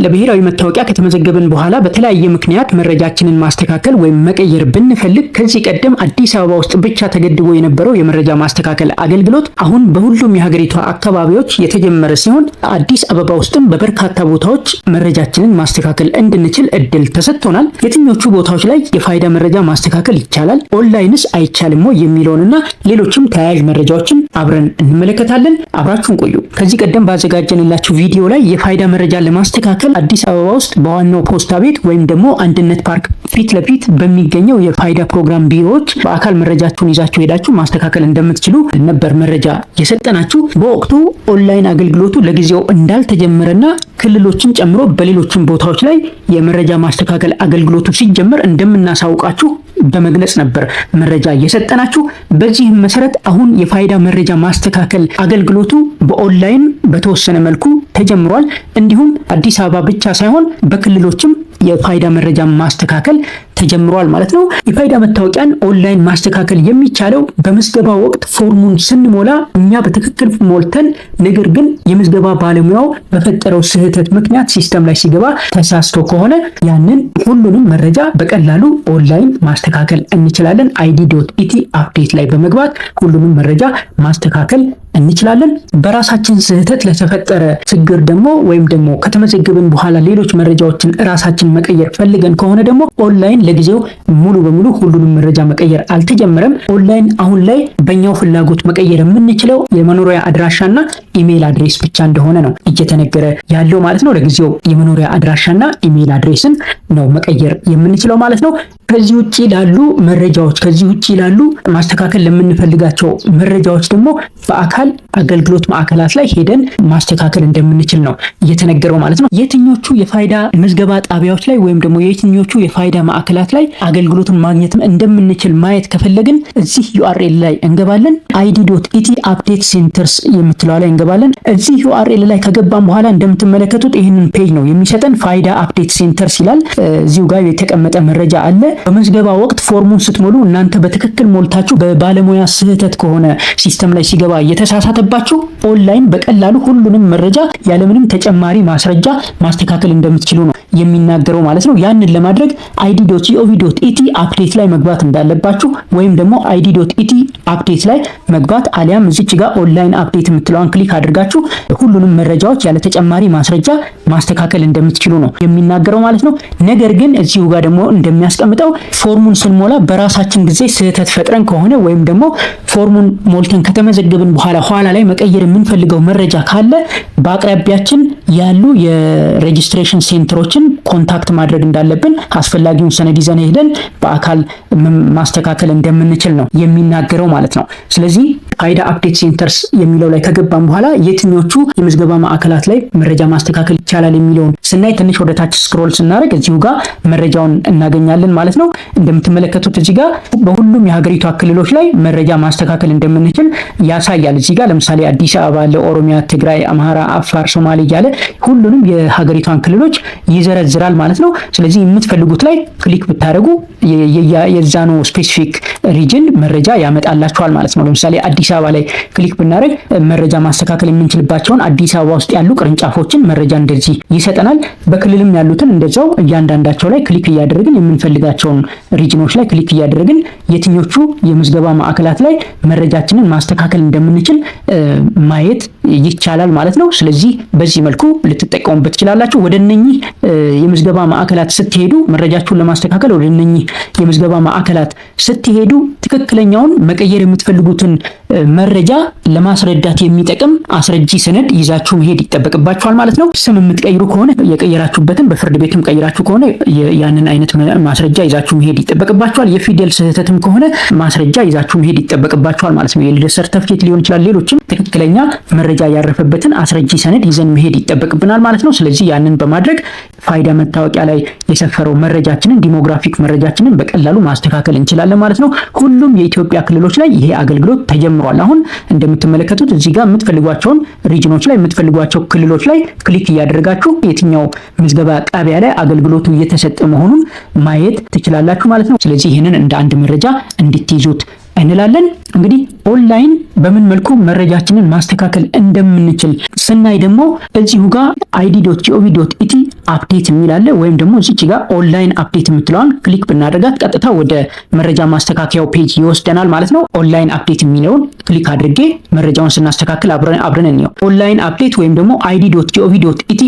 ለብሔራዊ መታወቂያ ከተመዘገብን በኋላ በተለያየ ምክንያት መረጃችንን ማስተካከል ወይም መቀየር ብንፈልግ ከዚህ ቀደም አዲስ አበባ ውስጥ ብቻ ተገድቦ የነበረው የመረጃ ማስተካከል አገልግሎት አሁን በሁሉም የሀገሪቷ አካባቢዎች የተጀመረ ሲሆን አዲስ አበባ ውስጥም በበርካታ ቦታዎች መረጃችንን ማስተካከል እንድንችል እድል ተሰጥቶናል። የትኞቹ ቦታዎች ላይ የፋይዳ መረጃ ማስተካከል ይቻላል፣ ኦንላይንስ አይቻልም የሚለውንና ሌሎችም ተያያዥ መረጃዎችን አብረን እንመለከታለን። አብራችሁን ቆዩ። ከዚህ ቀደም ባዘጋጀንላችሁ ቪዲዮ ላይ የፋይዳ መረጃ ለማስተካከል አዲስ አበባ ውስጥ በዋናው ፖስታ ቤት ወይም ደግሞ አንድነት ፓርክ ፊት ለፊት በሚገኘው የፋይዳ ፕሮግራም ቢሮዎች በአካል መረጃችሁን ይዛችሁ ሄዳችሁ ማስተካከል እንደምትችሉ ነበር መረጃ የሰጠናችሁ። በወቅቱ ኦንላይን አገልግሎቱ ለጊዜው እንዳልተጀመረና ክልሎችን ጨምሮ በሌሎችም ቦታዎች ላይ የመረጃ ማስተካከል አገልግሎቱ ሲጀመር እንደምናሳውቃችሁ በመግለጽ ነበር መረጃ የሰጠናችሁ። በዚህም መሰረት አሁን የፋይዳ መረጃ ማስተካከል አገልግሎቱ በኦንላይን በተወሰነ መልኩ ተጀምሯል። እንዲሁም አዲስ አበባ ብቻ ሳይሆን በክልሎችም የፋይዳ መረጃ ማስተካከል ተጀምሯል ማለት ነው። የፋይዳ መታወቂያን ኦንላይን ማስተካከል የሚቻለው በምዝገባ ወቅት ፎርሙን ስንሞላ እኛ በትክክል ሞልተን፣ ነገር ግን የምዝገባ ባለሙያው በፈጠረው ስህተት ምክንያት ሲስተም ላይ ሲገባ ተሳስቶ ከሆነ ያንን ሁሉንም መረጃ በቀላሉ ኦንላይን ማስተካከል እንችላለን። id.et አፕዴት ላይ በመግባት ሁሉንም መረጃ ማስተካከል እንችላለን። በራሳችን ስህተት ለተፈጠረ ችግር ደግሞ ወይም ደግሞ ከተመዘገብን በኋላ ሌሎች መረጃዎችን ራሳችን መቀየር ፈልገን ከሆነ ደግሞ ኦንላይን ለጊዜው ሙሉ በሙሉ ሁሉንም መረጃ መቀየር አልተጀመረም። ኦንላይን አሁን ላይ በእኛው ፍላጎት መቀየር የምንችለው የመኖሪያ አድራሻና ኢሜል አድሬስ ብቻ እንደሆነ ነው እየተነገረ ያለው ማለት ነው። ለጊዜው የመኖሪያ አድራሻና ኢሜል አድሬስን ነው መቀየር የምንችለው ማለት ነው። ከዚህ ውጪ ላሉ መረጃዎች ከዚህ ውጪ ላሉ ማስተካከል ለምንፈልጋቸው መረጃዎች ደግሞ በአካል አገልግሎት ማዕከላት ላይ ሄደን ማስተካከል እንደምንችል ነው እየተነገረው ማለት ነው። የትኞቹ የፋይዳ ምዝገባ ጣቢያዎች ላይ ወይም ደግሞ የትኞቹ የፋይዳ ማዕከላት ላይ አገልግሎቱን ማግኘት እንደምንችል ማየት ከፈለግን እዚህ URL ላይ እንገባለን። id.et አፕዴት ሴንተርስ የምትለው ላይ እንገባለን። እዚህ URL ላይ ከገባን በኋላ እንደምትመለከቱት ይህንን ፔጅ ነው የሚሰጠን። ፋይዳ አፕዴት ሴንተርስ ይላል። እዚሁ ጋር የተቀመጠ መረጃ አለ። በምዝገባ ወቅት ፎርሙን ስትሞሉ እናንተ በትክክል ሞልታችሁ በባለሙያ ስህተት ከሆነ ሲስተም ላይ ሲገባ የተሳሳተባችሁ ኦንላይን በቀላሉ ሁሉንም መረጃ ያለምንም ተጨማሪ ማስረጃ ማስተካከል እንደምትችሉ ነው የሚናገረው ማለት ነው። ያንን ለማድረግ id.gov.et አፕዴት ላይ መግባት እንዳለባችሁ ወይም ደግሞ id.et አፕዴት ላይ መግባት አሊያም እዚች ጋር ኦንላይን አፕዴት የምትለዋን ክሊክ አድርጋችሁ ሁሉንም መረጃዎች ያለ ተጨማሪ ማስረጃ ማስተካከል እንደምትችሉ ነው የሚናገረው ማለት ነው። ነገር ግን እዚሁ ጋር ደግሞ እንደሚያስቀምጠው ፎርሙን ስንሞላ በራሳችን ጊዜ ስህተት ፈጥረን ከሆነ ወይም ደግሞ ፎርሙን ሞልተን ከተመዘገብን ኋላ ላይ መቀየር የምንፈልገው መረጃ ካለ በአቅራቢያችን ያሉ የሬጂስትሬሽን ሴንተሮችን ኮንታክት ማድረግ እንዳለብን፣ አስፈላጊውን ሰነድ ይዘን ሄደን በአካል ማስተካከል እንደምንችል ነው የሚናገረው ማለት ነው። ስለዚህ ፋይዳ አፕዴት ሴንተርስ የሚለው ላይ ከገባን በኋላ የትኞቹ የምዝገባ ማዕከላት ላይ መረጃ ማስተካከል ይቻላል የሚለውን ስናይ ትንሽ ወደ ታች ስክሮል ስናደርግ እዚሁ ጋር መረጃውን እናገኛለን ማለት ነው። እንደምትመለከቱት እዚህ ጋር በሁሉም የሀገሪቷ ክልሎች ላይ መረጃ ማስተካከል እንደምንችል ያሳያል። እዚህ ጋር ለምሳሌ አዲስ አበባ አለ፣ ኦሮሚያ፣ ትግራይ፣ አማራ፣ አፋር፣ ሶማሌ እያለ ሁሉንም የሀገሪቷን ክልሎች ይዘረዝራል ማለት ነው። ስለዚህ የምትፈልጉት ላይ ክሊክ ብታደርጉ የዛኑ ስፔሲፊክ ሪጅን መረጃ ያመጣላችኋል ማለት ነው። ለምሳሌ አዲስ አበባ ላይ ክሊክ ብናደርግ መረጃ ማስተካከል የምንችልባቸውን አዲስ አበባ ውስጥ ያሉ ቅርንጫፎችን መረጃ እንደዚህ ይሰጠናል። በክልልም ያሉትን እንደዛው እያንዳንዳቸው ላይ ክሊክ እያደረግን የምንፈልጋቸውን ሪጅኖች ላይ ክሊክ እያደረግን የትኞቹ የምዝገባ ማዕከላት ላይ መረጃችንን ማስተካከል እንደምንችል ማየት ይቻላል ማለት ነው። ስለዚህ በዚህ መልኩ ልትጠቀሙበት ትችላላችሁ። ወደነኚህ የምዝገባ ማዕከላት ስትሄዱ መረጃችሁን ለማስተካከል ወደነኚህ የምዝገባ ማዕከላት ስትሄዱ ትክክለኛውን መቀየር የምትፈልጉትን መረጃ ለማስረዳት የሚጠቅም አስረጂ ሰነድ ይዛችሁ መሄድ ይጠበቅባችኋል ማለት ነው። ስም የምትቀይሩ ከሆነ የቀየራችሁበትን በፍርድ ቤትም ቀይራችሁ ከሆነ ያንን አይነት ማስረጃ ይዛችሁ መሄድ ይጠበቅባችኋል። የፊደል ስህተትም ከሆነ ማስረጃ ይዛችሁ መሄድ ይጠበቅባችኋል ማለት ነው። የልደት ሰርተፊኬት ሊሆን ይችላል። ሌሎችም ትክክለኛ መረጃ ያረፈበትን አስረጂ ሰነድ ይዘን መሄድ ይጠበቅብናል ማለት ነው። ስለዚህ ያንን በማድረግ ፋይዳ መታወቂያ ላይ የሰፈረው መረጃችንን ዲሞግራፊክ መረጃችንን በቀላሉ ማስተካከል እንችላለን ማለት ነው። ሁሉም የኢትዮጵያ ክልሎች ላይ ይሄ አገልግሎት ተጀምሯል። አሁን እንደምትመለከቱት እዚህ ጋር የምትፈልጓቸውን ሪጅኖች ላይ የምትፈልጓቸው ክልሎች ላይ ክሊክ እያደረጋችሁ የትኛው ምዝገባ ጣቢያ ላይ አገልግሎቱ እየተሰጠ መሆኑን ማየት ትችላላችሁ ማለት ነው። ስለዚህ ይህንን እንደ አንድ መረጃ እንድትይዙት እንላለን። እንግዲህ ኦንላይን በምን መልኩ መረጃችንን ማስተካከል እንደምንችል ስናይ ደግሞ እዚሁ ጋር id.gov.it አፕዴት የሚል አለ፣ ወይም ደግሞ እዚች ጋር ኦንላይን አፕዴት የምትለዋን ክሊክ ብናደርጋት ቀጥታ ወደ መረጃ ማስተካከያው ፔጅ ይወስደናል ማለት ነው። ኦንላይን አፕዴት የሚለውን ክሊክ አድርጌ መረጃውን ስናስተካክል አብረን እንየው። ኦንላይን አፕዴት ወይም ደግሞ id.gov.it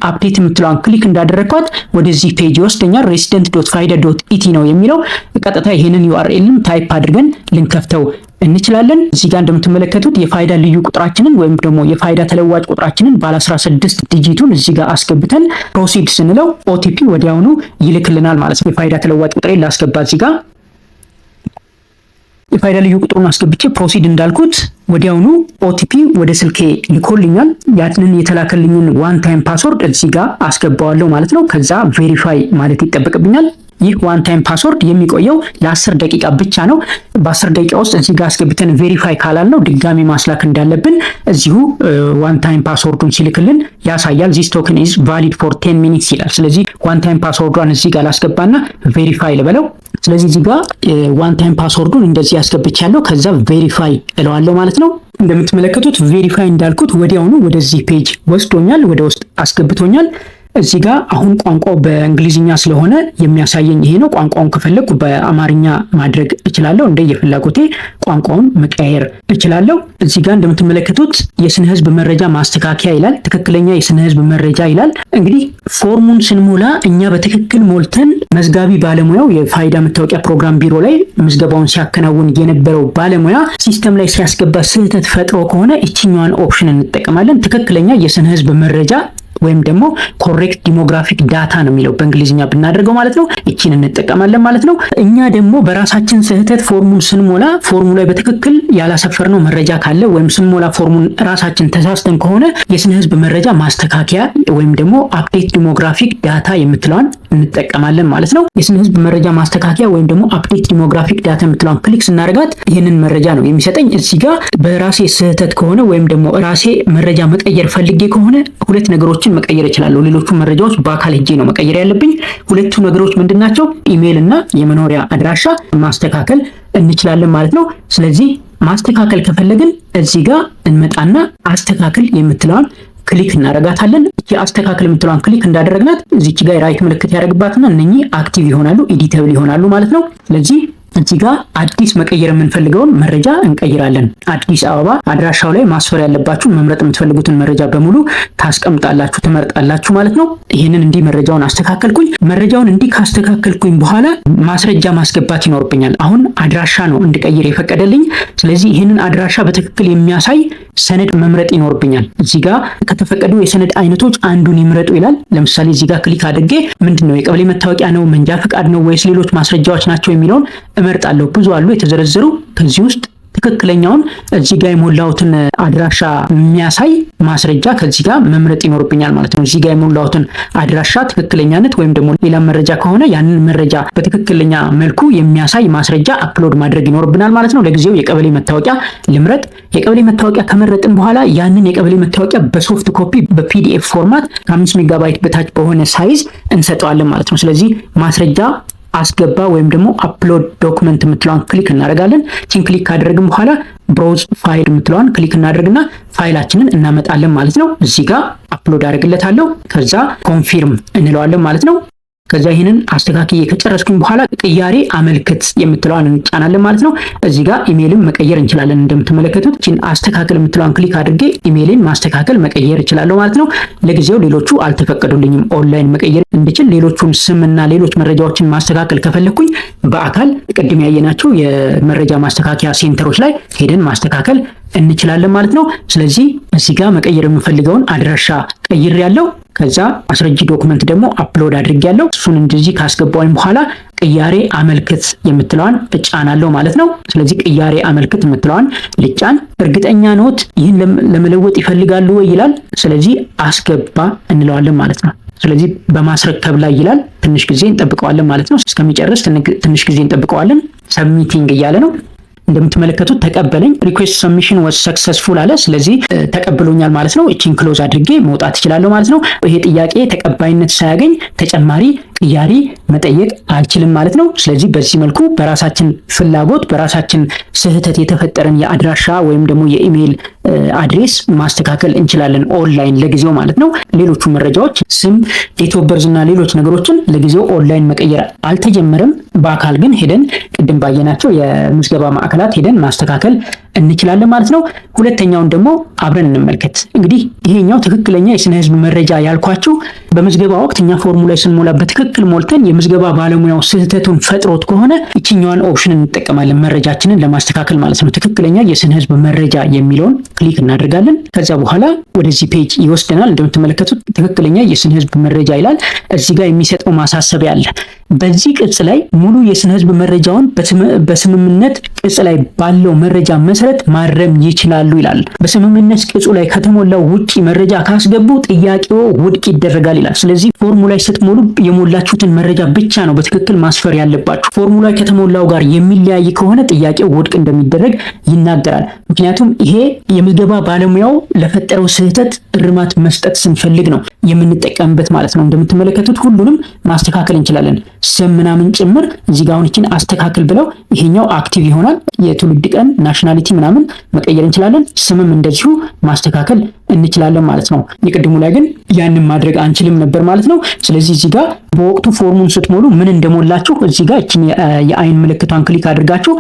/update የምትለዋን ክሊክ እንዳደረግኳት ወደዚህ ፔጅ ይወስደኛል። resident.fida.it ነው የሚለው። ቀጥታ ይሄንን URLም ታይፕ አድርገን ልንከፍተው እንችላለን። እዚህ ጋር እንደምትመለከቱት የፋይዳ ልዩ ቁጥራችንን ወይም ደግሞ የፋይዳ ተለዋጭ ቁጥራችንን ባለ 16 ዲጂቱን እዚህ ጋር አስገብተን ፕሮሲድ ስንለው OTP ወዲያውኑ ይልክልናል ማለት ነው። የፋይዳ ተለዋጭ ቁጥሬን ላስገባ። እዚህ ጋር የፋይዳ ልዩ ቁጥሩን አስገብቼ ፕሮሲድ እንዳልኩት ወዲያውኑ OTP ወደ ስልኬ ልኮልኛል። ያንን የተላከልኝን ዋን ታይም ፓስወርድ እዚህ ጋር አስገባዋለሁ ማለት ነው። ከዛ ቬሪፋይ ማለት ይጠበቅብኛል። ይህ ዋን ታይም ፓስወርድ የሚቆየው ለ10 ደቂቃ ብቻ ነው። በ10 ደቂቃ ውስጥ እዚህ ጋር አስገብተን ቬሪፋይ ካላልነው ድጋሚ ማስላክ እንዳለብን እዚሁ ዋን ታይም ፓስወርዱን ሲልክልን ያሳያል። this token is valid for 10 minutes ይላል። ስለዚህ ዋን ታይም ፓስወርዷን እዚህ ጋር ላስገባና ቬሪፋይ ልበለው። ስለዚህ እዚህ ጋር ዋን ታይም ፓስወርዱን እንደዚህ አስገብቻለሁ። ከዛ ቬሪፋይ እለዋለሁ ማለት ነው። እንደምትመለከቱት ቬሪፋይ እንዳልኩት ወዲያውኑ ወደዚህ ፔጅ ወስዶኛል፣ ወደ ውስጥ አስገብቶኛል። እዚህ ጋር አሁን ቋንቋው በእንግሊዝኛ ስለሆነ የሚያሳየኝ ይሄ ነው። ቋንቋውን ከፈለኩ በአማርኛ ማድረግ እችላለሁ። እንደ የፍላጎቴ ቋንቋውን መቀየር እችላለሁ። እዚህ ጋር እንደምትመለከቱት የስነ ህዝብ መረጃ ማስተካከያ ይላል። ትክክለኛ የስነ ህዝብ መረጃ ይላል። እንግዲህ ፎርሙን ስንሞላ እኛ በትክክል ሞልተን መዝጋቢ ባለሙያው የፋይዳ መታወቂያ ፕሮግራም ቢሮ ላይ ምዝገባውን ሲያከናውን የነበረው ባለሙያ ሲስተም ላይ ሲያስገባ ስህተት ፈጥሮ ከሆነ እቺኛዋን ኦፕሽን እንጠቀማለን። ትክክለኛ የስነ ህዝብ መረጃ ወይም ደግሞ ኮሬክት ዲሞግራፊክ ዳታ ነው የሚለው በእንግሊዝኛ ብናደርገው ማለት ነው። እቺን እንጠቀማለን ማለት ነው። እኛ ደግሞ በራሳችን ስህተት ፎርሙን ስንሞላ ፎርሙ ላይ በትክክል ያላሰፈርነው መረጃ ካለ ወይም ስንሞላ ፎርሙን ራሳችን ተሳስተን ከሆነ የስነ ህዝብ መረጃ ማስተካከያ ወይም ደግሞ አፕዴት ዲሞግራፊክ ዳታ የምትለዋን እንጠቀማለን ማለት ነው። የስነ ህዝብ መረጃ ማስተካከያ ወይም ደግሞ አፕዴት ዲሞግራፊክ ዳታ የምትለዋን ክሊክ ስናደርጋት ይህንን መረጃ ነው የሚሰጠኝ። እዚህ ጋር በራሴ ስህተት ከሆነ ወይም ደግሞ ራሴ መረጃ መቀየር ፈልጌ ከሆነ ሁለት ነገሮችን መቀየር እችላለሁ። ሌሎቹ መረጃዎች በአካል ሄጄ ነው መቀየር ያለብኝ። ሁለቱ ነገሮች ምንድናቸው? ኢሜይል እና የመኖሪያ አድራሻ ማስተካከል እንችላለን ማለት ነው። ስለዚህ ማስተካከል ከፈለግን እዚህ ጋር እንመጣና አስተካክል የምትለዋን ክሊክ እናደርጋታለን። እቺ አስተካክል የምትለዋን ክሊክ እንዳደረግናት እዚች ጋር የራይት ምልክት ያደርግባትና እነኚህ አክቲቭ ይሆናሉ፣ ኤዲተብል ይሆናሉ ማለት ነው። ስለዚህ እዚህ ጋር አዲስ መቀየር የምንፈልገውን መረጃ እንቀይራለን። አዲስ አበባ አድራሻው ላይ ማስፈር ያለባችሁ መምረጥ የምትፈልጉትን መረጃ በሙሉ ታስቀምጣላችሁ፣ ትመርጣላችሁ ማለት ነው። ይሄንን እንዲህ መረጃውን አስተካከልኩኝ። መረጃውን እንዲህ ካስተካከልኩኝ በኋላ ማስረጃ ማስገባት ይኖርብኛል። አሁን አድራሻ ነው እንድቀይር የፈቀደልኝ። ስለዚህ ይሄንን አድራሻ በትክክል የሚያሳይ ሰነድ መምረጥ ይኖርብኛል። እዚህ ጋር ከተፈቀዱ የሰነድ አይነቶች አንዱን ይምረጡ ይላል። ለምሳሌ እዚህ ጋር ክሊክ አድርጌ ምንድነው የቀበሌ መታወቂያ ነው፣ መንጃ ፈቃድ ነው ወይስ ሌሎች ማስረጃዎች ናቸው የሚለውን እመርጣለሁ። ብዙ አሉ የተዘረዘሩ። ከዚህ ውስጥ ትክክለኛውን እዚህ ጋር የሞላሁትን አድራሻ የሚያሳይ ማስረጃ ከዚህ ጋር መምረጥ ይኖርብኛል ማለት ነው። እዚህ ጋር የሞላሁትን አድራሻ ትክክለኛነት ወይም ደግሞ ሌላ መረጃ ከሆነ ያንን መረጃ በትክክለኛ መልኩ የሚያሳይ ማስረጃ አፕሎድ ማድረግ ይኖርብናል ማለት ነው። ለጊዜው የቀበሌ መታወቂያ ልምረጥ። የቀበሌ መታወቂያ ከመረጥን በኋላ ያንን የቀበሌ መታወቂያ በሶፍት ኮፒ በፒዲኤፍ ፎርማት ከ5 ሜጋባይት በታች በሆነ ሳይዝ እንሰጠዋለን ማለት ነው። ስለዚህ ማስረጃ አስገባ ወይም ደግሞ አፕሎድ ዶክመንት የምትለዋን ክሊክ እናደርጋለን። ቺን ክሊክ ካደረግን በኋላ ብሮዝ ፋይል የምትለዋን ክሊክ እናደርግና ፋይላችንን እናመጣለን ማለት ነው። እዚህ ጋር አፕሎድ አደርግለታለሁ። ከዛ ኮንፊርም እንለዋለን ማለት ነው። ከዛ ይሄንን አስተካክዬ ከጨረስኩኝ በኋላ ቅያሬ አመልክት የምትለዋን እንጫናለን ማለት ነው። እዚህ ጋር ኢሜይልን መቀየር እንችላለን። እንደምትመለከቱት እቺን አስተካክል የምትለዋን ክሊክ አድርጌ ኢሜይልን ማስተካከል መቀየር እችላለሁ ማለት ነው። ለጊዜው ሌሎቹ አልተፈቀዱልኝም። ኦንላይን መቀየር እንድችል ሌሎቹን ስምና ሌሎች መረጃዎችን ማስተካከል ከፈለኩኝ በአካል ቅድም ያየናቸው የመረጃ ማስተካከያ ሴንተሮች ላይ ሄደን ማስተካከል እንችላለን ማለት ነው። ስለዚህ እዚህ ጋር መቀየር የምፈልገውን አድራሻ ቀይሬያለሁ። ከዛ አስረጂ ዶክመንት ደግሞ አፕሎድ አድርጌያለሁ። እሱን እንደዚህ ካስገባውኝ በኋላ ቅያሬ አመልክት የምትለዋን እጫናለሁ ማለት ነው። ስለዚህ ቅያሬ አመልክት የምትለዋን ልጫን። እርግጠኛ ኖት ይህን ለመለወጥ ይፈልጋሉ ወይ ይላል። ስለዚህ አስገባ እንለዋለን ማለት ነው። ስለዚህ በማስረከብ ላይ ይላል። ትንሽ ጊዜ እንጠብቀዋለን ማለት ነው። እስከሚጨርስ ትንሽ ጊዜ እንጠብቀዋለን። ሰብሚቲንግ እያለ ነው። እንደምትመለከቱት ተቀበለኝ። ሪኩዌስት ሰብሚሽን ዋዝ ሰክሰስፉል አለ። ስለዚህ ተቀብሎኛል ማለት ነው። እቺን ክሎዝ አድርጌ መውጣት እችላለሁ ማለት ነው። ይሄ ጥያቄ ተቀባይነት ሳያገኝ ተጨማሪ ቅያሪ መጠየቅ አልችልም ማለት ነው። ስለዚህ በዚህ መልኩ በራሳችን ፍላጎት በራሳችን ስህተት የተፈጠረን የአድራሻ ወይም ደግሞ የኢሜይል አድሬስ ማስተካከል እንችላለን ኦንላይን ለጊዜው ማለት ነው። ሌሎቹ መረጃዎች ስም፣ ዴት ኦፍ በርዝ እና ሌሎች ነገሮችን ለጊዜው ኦንላይን መቀየር አልተጀመረም። በአካል ግን ሄደን ቅድም ባየናቸው የምዝገባ ማዕከላት ሄደን ማስተካከል እንችላለን ማለት ነው። ሁለተኛውን ደግሞ አብረን እንመልከት። እንግዲህ ይሄኛው ትክክለኛ የስነ ህዝብ መረጃ ያልኳችሁ በምዝገባ ወቅት እኛ ፎርሙ ላይ ስንሞላ በትክክል ሞልተን የምዝገባ ባለሙያው ስህተቱን ፈጥሮት ከሆነ ይችኛዋን ኦፕሽን እንጠቀማለን መረጃችንን ለማስተካከል ማለት ነው። ትክክለኛ የስነ ህዝብ መረጃ የሚለውን ክሊክ እናደርጋለን። ከዛ በኋላ ወደዚህ ፔጅ ይወስደናል። እንደምትመለከቱት ትክክለኛ የስነ ህዝብ መረጃ ይላል። እዚህ ጋር የሚሰጠው ማሳሰቢያ አለ። በዚህ ቅጽ ላይ ሙሉ የስነ ህዝብ መረጃውን በስምምነት ቅጽ ላይ ባለው መረጃ መሰረት ማረም ይችላሉ ይላል። በስምምነት ቅጹ ላይ ከተሞላው ውጪ መረጃ ካስገቡ ጥያቄው ውድቅ ይደረጋል ይላል። ስለዚህ ፎርሙ ላይ ስትሞሉ የሞላችሁትን መረጃ ብቻ ነው በትክክል ማስፈር ያለባችሁ። ፎርሙ ላይ ከተሞላው ጋር የሚለያይ ከሆነ ጥያቄው ውድቅ እንደሚደረግ ይናገራል። ምክንያቱም ይሄ የምዝገባ ባለሙያው ለፈጠረው ስህተት እርማት መስጠት ስንፈልግ ነው የምንጠቀምበት ማለት ነው። እንደምትመለከቱት ሁሉንም ማስተካከል እንችላለን። ስም ምናምን ጭምር እዚህ ጋር አሁን እቺን አስተካክል ብለው ይሄኛው አክቲቭ ይሆናል። የትውልድ ቀን፣ ናሽናሊቲ ምናምን መቀየር እንችላለን። ስምም እንደዚሁ ማስተካከል እንችላለን ማለት ነው። የቅድሙ ላይ ግን ያንን ማድረግ አንችልም ነበር ማለት ነው። ስለዚህ እዚህ ጋር በወቅቱ ፎርሙን ስትሞሉ ምን እንደሞላችሁ እዚህ ጋር እቺን የአይን ምልክቷን ክሊክ አድርጋችሁ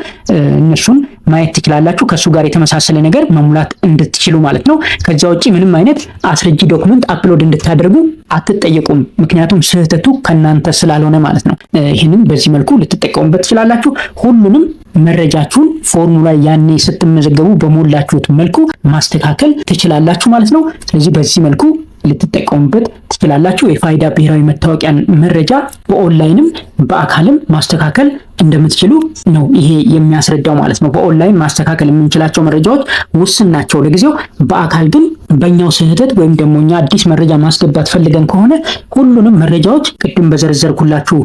እነሱን ማየት ትችላላችሁ። ከሱ ጋር የተመሳሰለ ነገር መሙላት እንድትችሉ ማለት ነው። ከዚያ ውጪ ምንም አይነት አስረጂ ዶክመንት አፕሎድ እንድታደርጉ አትጠየቁም። ምክንያቱም ስህተቱ ከናንተ ስላልሆነ ማለት ነው። ይህንን በዚህ መልኩ ልትጠቀሙበት ትችላላችሁ። ሁሉንም መረጃችሁን ፎርሙ ላይ ያኔ ስትመዘገቡ በሞላችሁት መልኩ ማስተካከል ትችላላችሁ ማለት ነው። ስለዚህ በዚህ መልኩ ልትጠቀሙበት ትችላላችሁ። የፋይዳ ብሔራዊ መታወቂያን መረጃ በኦንላይንም በአካልም ማስተካከል እንደምትችሉ ነው ይሄ የሚያስረዳው ማለት ነው። በኦንላይን ማስተካከል የምንችላቸው መረጃዎች ውስን ናቸው ለጊዜው። በአካል ግን በእኛው ስህተት ወይም ደግሞ እኛ አዲስ መረጃ ማስገባት ፈልገን ከሆነ ሁሉንም መረጃዎች ቅድም በዘረዘርኩላችሁ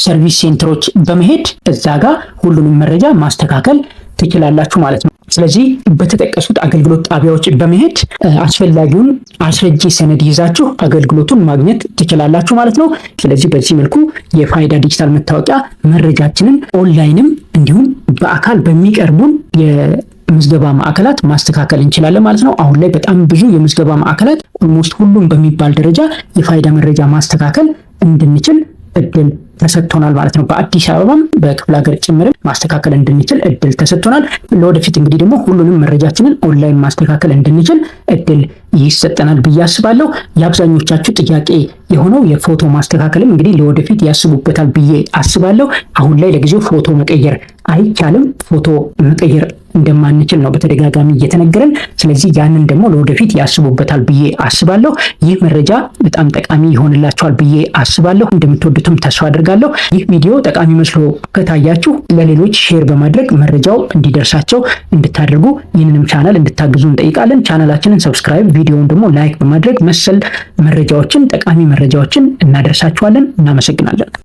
ሰርቪስ ሴንተሮች በመሄድ እዛ ጋር ሁሉንም መረጃ ማስተካከል ትችላላችሁ ማለት ነው። ስለዚህ በተጠቀሱት አገልግሎት ጣቢያዎች በመሄድ አስፈላጊውን አስረጂ ሰነድ ይዛችሁ አገልግሎቱን ማግኘት ትችላላችሁ ማለት ነው። ስለዚህ በዚህ መልኩ የፋይዳ ዲጂታል መታወቂያ መረጃችንን ኦንላይንም እንዲሁም በአካል በሚቀርቡን የምዝገባ ማዕከላት ማስተካከል እንችላለን ማለት ነው። አሁን ላይ በጣም ብዙ የምዝገባ ማዕከላት ኦልሞስት ሁሉም በሚባል ደረጃ የፋይዳ መረጃ ማስተካከል እንድንችል እድል ተሰጥቶናል ማለት ነው። በአዲስ አበባም በክፍለ ሀገር ጭምርም ማስተካከል እንድንችል እድል ተሰጥቶናል። ለወደፊት እንግዲህ ደግሞ ሁሉንም መረጃችንን ኦንላይን ማስተካከል እንድንችል እድል ይሰጠናል ብዬ አስባለሁ። የአብዛኞቻችሁ ጥያቄ የሆነው የፎቶ ማስተካከልም እንግዲህ ለወደፊት ያስቡበታል ብዬ አስባለሁ። አሁን ላይ ለጊዜው ፎቶ መቀየር አይቻልም። ፎቶ መቀየር እንደማንችል ነው በተደጋጋሚ እየተነገረን። ስለዚህ ያንን ደግሞ ለወደፊት ያስቡበታል ብዬ አስባለሁ። ይህ መረጃ በጣም ጠቃሚ ይሆንላችኋል ብዬ አስባለሁ። እንደምትወዱትም ተስፋ አድርጋለሁ። ይህ ቪዲዮ ጠቃሚ መስሎ ከታያችሁ ለሌሎች ሼር በማድረግ መረጃው እንዲደርሳቸው እንድታደርጉ ይህንንም ቻናል እንድታግዙ እንጠይቃለን። ቻናላችንን ሰብስክራይብ፣ ቪዲዮውን ደግሞ ላይክ በማድረግ መሰል መረጃዎችን ጠቃሚ መረጃዎችን እናደርሳችኋለን። እናመሰግናለን።